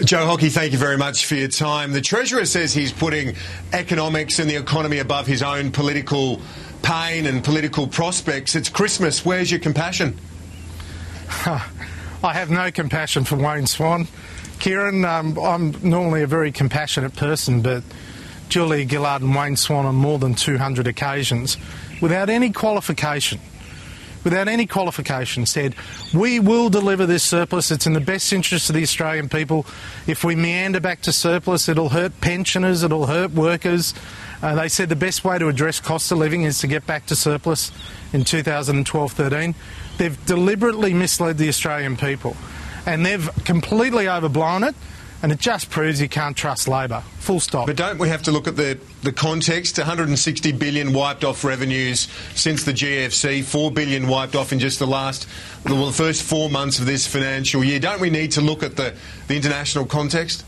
Joe Hockey, thank you very much for your time. The Treasurer says he's putting economics and the economy above his own political pain and political prospects. It's Christmas. Where's your compassion? I have no compassion for Wayne Swan. Kieran, I'm normally a very compassionate person, but Julia Gillard and Wayne Swan on more than 200 occasions, without any qualification, said, we will deliver this surplus. It's in the best interest of the Australian people. If we meander back to surplus, it'll hurt pensioners, it'll hurt workers. They said the best way to address cost of living is to get back to surplus in 2012-13. They've deliberately misled the Australian people, and they've completely overblown it, and it just proves you can't trust Labor. Full stop. But don't we have to look at the context? 160 billion wiped off revenues since the GFC, 4 billion wiped off in just the first 4 months of this financial year. Don't we need to look at the international context?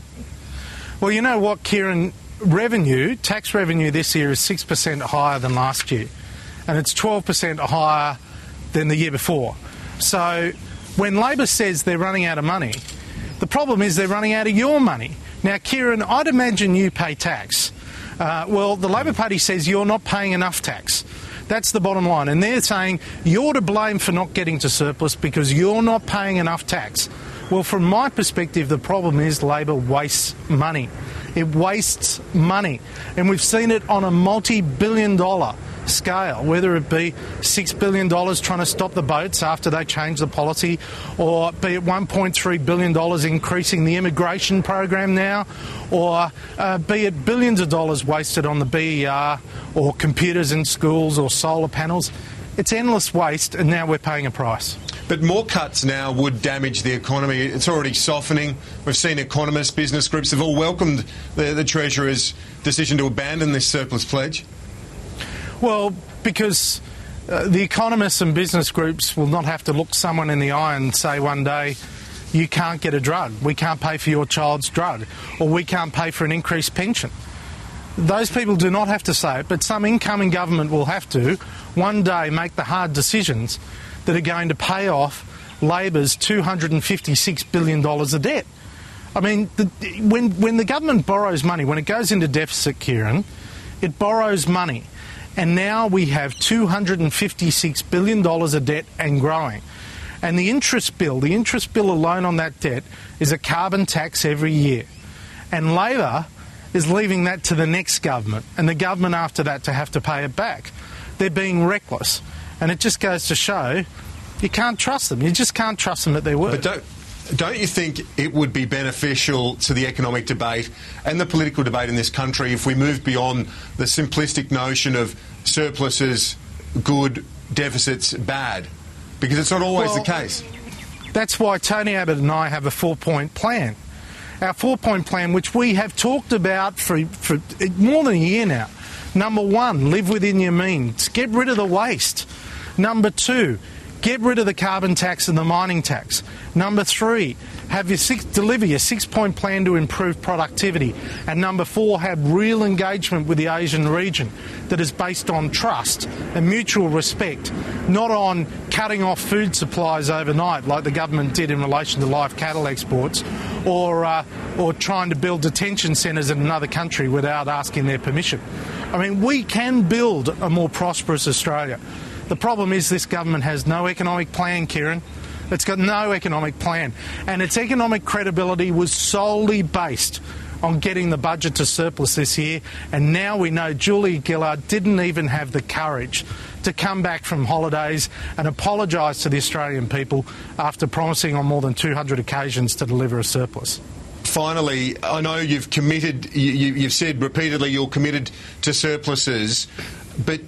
Well, you know what, Kieran? Tax revenue this year is 6% higher than last year, and it's 12% higher than the year before. So when Labor says they're running out of money, the problem is they're running out of your money. Now, Kieran, I'd imagine you pay tax. Well, the Labor Party says you're not paying enough tax. That's the bottom line. And they're saying you're to blame for not getting to surplus because you're not paying enough tax. Well, from my perspective, the problem is Labor wastes money. It wastes money. And we've seen it on a multi-billion-dollar scale, whether it be $6 billion trying to stop the boats after they changed the policy, or be it $1.3 billion increasing the immigration program now, or be it billions of dollars wasted on the BER or computers in schools or solar panels. It's endless waste, and now we're paying a price. But more cuts now would damage the economy. It's already softening. We've seen economists, business groups have all welcomed the Treasurer's decision to abandon this surplus pledge. Well, because the economists and business groups will not have to look someone in the eye and say one day, you can't get a drug, we can't pay for your child's drug, or we can't pay for an increased pension. Those people do not have to say it, but some incoming government will have to one day make the hard decisions that are going to pay off Labor's $256 billion of debt. I mean, when the government borrows money, when it goes into deficit, Kieran, it borrows money. And now we have $256 billion of debt and growing. And the interest bill alone on that debt is a carbon tax every year. And Labor is leaving that to the next government and the government after that to have to pay it back. They're being reckless. And it just goes to show you can't trust them. You just can't trust them at their word. But don't you think it would be beneficial to the economic debate and the political debate in this country if we moved beyond the simplistic notion of surpluses good, deficits bad? Because it's not always the case. That's why Tony Abbott and I have a 4-point plan. Our 4-point plan, which we have talked about for more than a year now. Number 1, live within your means. Get rid of the waste. Number 2, get rid of the carbon tax and the mining tax. Number 3, deliver your 6-point plan to improve productivity. And number 4, have real engagement with the Asian region that is based on trust and mutual respect, not on cutting off food supplies overnight like the government did in relation to live cattle exports, or trying to build detention centres in another country without asking their permission. I mean, we can build a more prosperous Australia. The problem is this government has no economic plan, Kieran. It's got no economic plan. And its economic credibility was solely based on getting the budget to surplus this year. And now we know Julia Gillard didn't even have the courage to come back from holidays and apologise to the Australian people after promising on more than 200 occasions to deliver a surplus. Finally, I know you've committed, you've said repeatedly you're committed to surpluses, but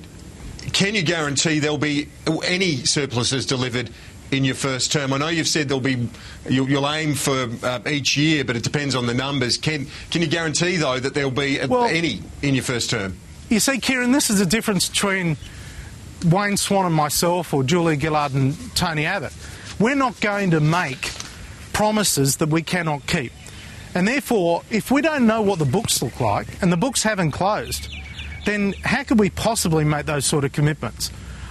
can you guarantee there'll be any surpluses delivered in your first term? I know you've said you'll aim for each year, but it depends on the numbers. Can you guarantee, though, that there'll be any in your first term? You see, Kieran, this is the difference between Wayne Swan and myself, or Julia Gillard and Tony Abbott. We're not going to make promises that we cannot keep. And therefore, if we don't know what the books look like, and the books haven't closed, then how could we possibly make those sort of commitments?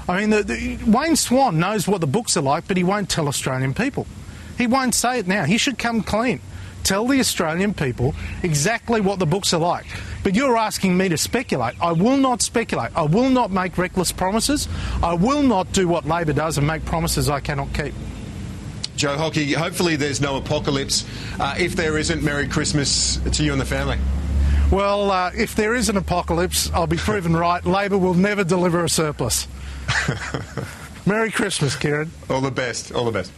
I mean, Wayne Swan knows what the books are like, but he won't tell Australian people. He won't say it now. He should come clean. tell the Australian people exactly what the books are like. But you're asking me to speculate. I will not speculate. I will not make reckless promises. I will not do what Labor does and make promises I cannot keep. Joe Hockey, hopefully there's no apocalypse. If there isn't, Merry Christmas to you and the family. Well, if there is an apocalypse, I'll be proven right. Labor will never deliver a surplus. Merry Christmas, Kieran. All the best. All the best.